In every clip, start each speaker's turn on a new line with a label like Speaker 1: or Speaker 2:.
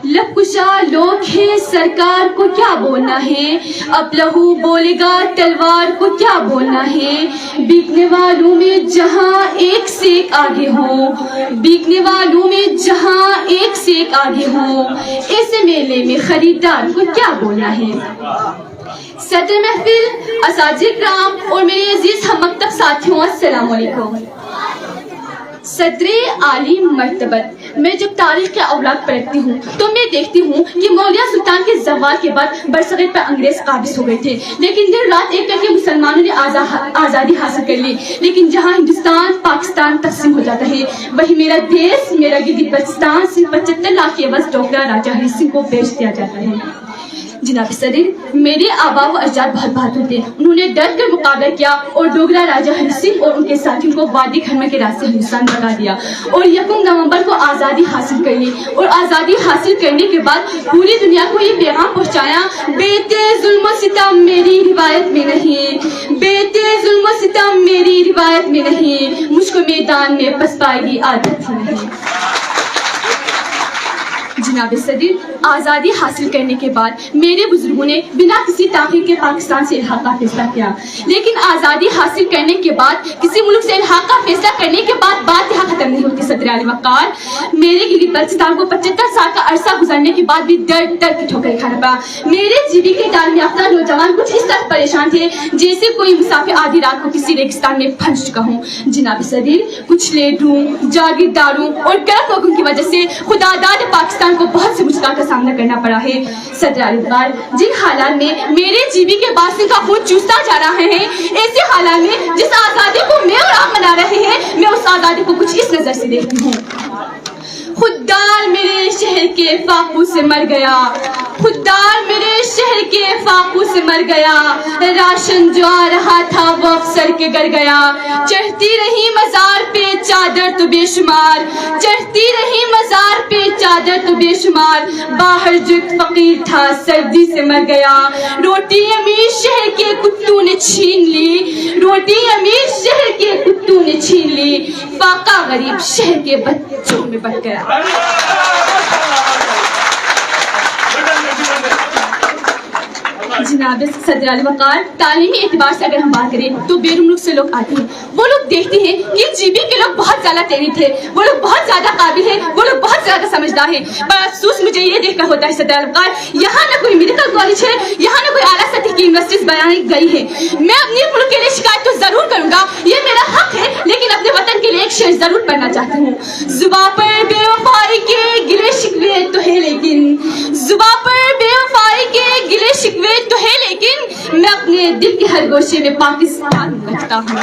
Speaker 1: लब कुशा लोग हैं, सरकार को क्या बोलना है, अब लहू बोलेगा तलवार को क्या बोलना है। बिकने वालों में जहां एक से एक आगे हो, बिकने वालों में जहां एक से एक आगे हो, ऐसे मेले में खरीदार को क्या बोलना है। सदर महफिल, असातिज़े किराम और मेरे अजीज हम मकतब साथियों, अस्सलाम वालेकुम। सदरे आली मर्तबत, मैं जब तारीख के औलाद पढ़ती हूँ तो मैं देखती हूँ कि मौलिया सुल्तान के ज़वाल के बाद बरसग़ीर पर अंग्रेज काबिज हो गए थे, लेकिन दिन रात एक करके मुसलमानों ने आज़ादी हासिल कर ली। लेकिन जहाँ हिंदुस्तान पाकिस्तान तकसीम हो जाता है, वही मेरा देश, मेरा गिलगित बल्तिस्तान सिर्फ 75 लाख के अवध डॉक्टर राजा हरी सिंह को बेच दिया जाता है। जनाब सदर, मेरे आबा व अजदाद बहुत बहादुर थे। उन्होंने डट कर मुकाबला किया और डोगरा राजा हरी सिंह और उनके साथियों को वादी खरमे के रास्ते हिंदुस्तान भगा दिया और 1 नवंबर को आज़ादी हासिल कर ली। और आज़ादी हासिल करने के बाद पूरी दुनिया को ये पैगाम पहुँचाया, बेटे जुल्म सितम मेरी रिवायत में नहीं, बेटे जुल्म सितम मेरी रिवायत में नहीं, मुझको मैदान में पछताएगी आदत ही नहीं। जनाब सदर, आज़ादी हासिल करने के बाद मेरे बुजुर्गों ने बिना किसी ताख़ीर के पाकिस्तान से इल्हाक़ का फैसला किया। लेकिन आज़ादी हासिल करने के बाद, किसी मुल्क से इल्हाक़ का फैसला करने के बाद बात यहाँ ख़त्म नहीं होती। सदर आली वक़ार, मेरे गिलगित बल्तिस्तान को 75 साल का अरसा गुजरने के बाद भी दर दर की ठोकरें खाना पड़ा। मेरे जीबी के तालीम याफ्ता नौजवान कुछ इस तरह परेशान थे जैसे कोई मुसाफिर आधी रात को किसी रेगिस्तान में फंस चुका हूँ। जनाब सदर, कुछ लीडरों, जागीरदारों और गलत लोगों की वजह से खुदादाद पाकिस्तान को बहुत सी मुश्किल का सामना करना पड़ा है। सदर आली वक़ार, जिन हालात में मेरे जीबी के बासियों का खून चूसता जा रहा है, ऐसे हालात में जिस आज़ादी को मैं और आप मना रहे हैं, मैं उस आज़ादी को कुछ इस नजर से देखती हूँ। खुददार मेरे शहर के फाकू से मर गया, खुददार मेरे शहर के फाकू से मर गया, राशन जो आ रहा था वो अफसर के घर गया। चढ़ती रही मजार पे चादर तो बेशुमार, चढ़ती रही मजार पे चादर तो बेशुमार, बाहर जो एक फकीर था सर्दी से मर गया। रोटी अमीर शहर के कुत्तों ने छीन ली, रोटी अमीर शहर के कुत्तों ने छीन ली, फाका गरीब शहर के बच्चों में बट गया। जनाब सदर आली वक़ार, तालीमी एतबार से अगर हम बात करें तो बैरून मुल्क से लोग आते हैं, वो लोग देखते हैं कि जीबी के लोग बहुत ज्यादा तेज थे, वो लोग बहुत ज्यादा काबिल है, वो लोग बहुत ज्यादा समझदार है। पर अफसोस मुझे ये देखकर होता है सदर आली वक़ार, यहाँ न कोई मेडिकल कॉलेज है, यहाँ न कोई आला सतह की यूनिवर्सिटीज बनाई गई है। मैं अपने मुल्क के लिए शिकायत तो जरूर करूंगा, ये मेरा हक है, लेकिन अपने वतन के लिए एक शेर जरूर पढ़ना चाहती हूँ। जुबां पर बेवफाई के गिले शिकवे तो है, लेकिन जुबां पर बेवफाई के गिले शिकवे तो है, लेकिन मैं अपने दिल के हर गोशे में पाकिस्तान रखता हूँ।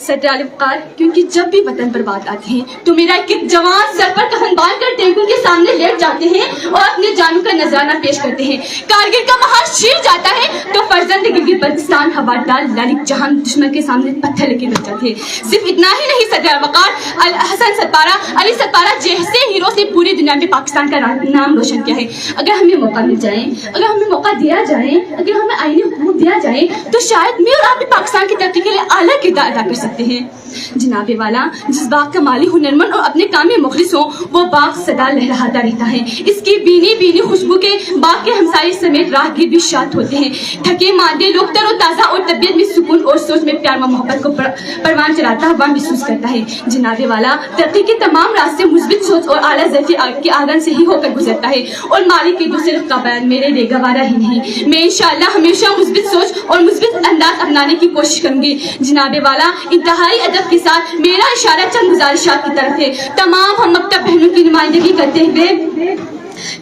Speaker 1: सदर आली वक़ार, क्योंकि जब भी वतन पर बात आती है तो मेरा एक जवान सर पर कफन बांध कर टैंकों के सामने लेट जाते हैं और अपने जानों का नजराना पेश करते हैं। कारगिल का महान चीर जाता है तो फर्जंद गिलगित बल्तिस्तान हवादार लालिक जहान दुश्मन के सामने पत्थर लेके बैठ जाते हैं। सिर्फ इतना ही नहीं सदर आली वक़ार, हसन सतपारा, अली सतपारा जैसे हीरो से पूरी दुनिया में पाकिस्तान का नाम रोशन किया है। अगर हमें मौका मिल जाए, अगर हमें मौका दिया जाए, अगर हमें आईनी हुकूमत दिया जाए, तो शायद मैं और आप भी पाकिस्तान की तरक्की के लिए आला किरदार अदा कर सकते हैं। जनाबे वाला, जिस बाग का माली हुनरमंद और अपने काम में मुखलिस हो, वो बाग सदा लहराता रहता है। इसकी बीनी बीनी खुशबू के बाग के हमसाये समेत राहगीर भी शाद होते हैं। थके मांदे लोग तरोताजा और तबीयत में सुकून और सोच में प्यार व मोहब्बत को परवान चढ़ाता हुआ महसूस करता है। जनाबे वाला, तरक्की के तमाम रास्ते मुस्बित सोच और आला ज़ैफ़ी के आंगन से ही होकर गुजरता है और मालिक के दूसरे का बयान मेरे लिए गवारा ही नहीं। मैं इंशाअल्लाह हमेशा मुस्बित सोच और मुस्बित अंदाज अपनाने की कोशिश करूंगी। जनाबे वाला, इंतहाई अदब के साथ मेरा इशारा चंद गुजारिशात की तरफ है। तमाम हम मकतब बहनों की नुमाइंदगी करते हुए,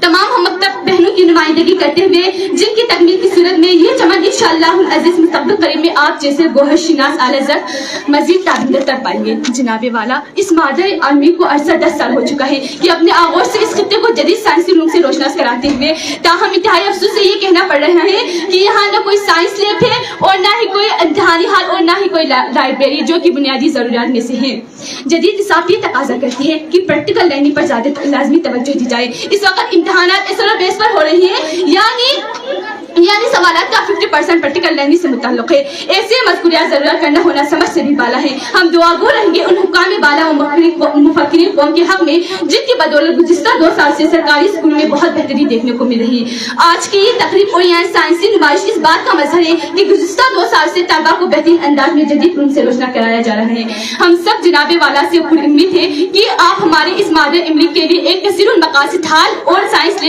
Speaker 1: तमाम हम मकतब बहनों की नुमाइंदगी करते हुए, जिनकी तकमील की सूरत में ये चमन इंशाअल्लाह अज़ीज़ मुस्तक़बिल करीब में आप जैसे गोहर शिनास आलज़त मजीद ताबीर कर पाएंगे। जनाबे वाला, इस मादर आर्मी को अरसा 10 साल हो चुका है कि अपने आगोश से इस खित्ते को जदीद साइंसी रूम से रोशनास कराते हुए, ताहम इंतहाई अफसोस से ये कहना पड़ रहा है कि यहाँ न कोई साइंस लैब है और न ही कोई इम्तिहानी हाल और न ही कोई लाइब्रेरी, जो कि बुनियादी ज़रूरियात में से है। जदीद निसाब ये तकाजा करती है कि प्रैक्टिकल लर्निंग पर ज़्यादा लाजमी तवज्जो दी जाए। इस वक्त इम्तिहानात इस बेस पर हो रही है, यानी सवालात का 50% प्रैक्टिकल लर्निंग से मुताल्लुक है। ऐसे मज़कूरियात ज़रूरत करना होना समझ से भी बाला है। हम दुआगो रहेंगे उन हुक्काम बाला और मुफक्किरीन कौम के हक में जिनकी बदौलत गुज़िश्ता 2 साल से सरकारी स्कूल में बहुत बेहतरी देखने को मिल रही है। आज की ये तकरीब और यहाँ साइंसी नुमाइश इस बात का मजहर है कि गुज़िश्ता 2 साल से तलबा को बेहतरीन अंदाज में जदीद फनून से रोशना कराया जा रहा है। हम सब जनाबे वाला से पूरी उम्मीद है कि आप हमारे इस मादर इमली के लिए एक कसीरुल मकासिद हाल और साइंस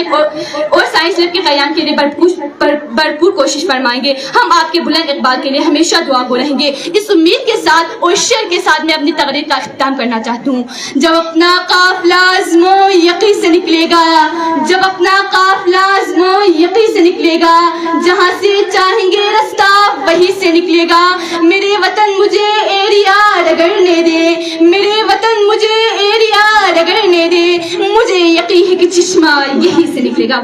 Speaker 1: लैब के क़याम के लिए भरपूर कोशिश फरमाएंगे। हम आपके बुलंद इक़बाल के लिए हमेशा दुआ गो रहेंगे। इस उम्मीद के साथ और शेर के साथ मैं अपनी तकरीर का इख्तिताम करना चाहती हूँ। जब अपना काफ़िला आज़मो यक़ीन से निकलेगा, जब अपना काफ़िला आज़मो यक़ीन से निकलेगा, जहाँ से चाहेंगे रास्ता वहीं से निकलेगा। मेरे वतन मुझे एरिया रगड़ने दे, मेरे वतन मुझे एरिया रगड़ने दे, मुझे यक़ीन है कि चश्मा यहीं से निकलेगा।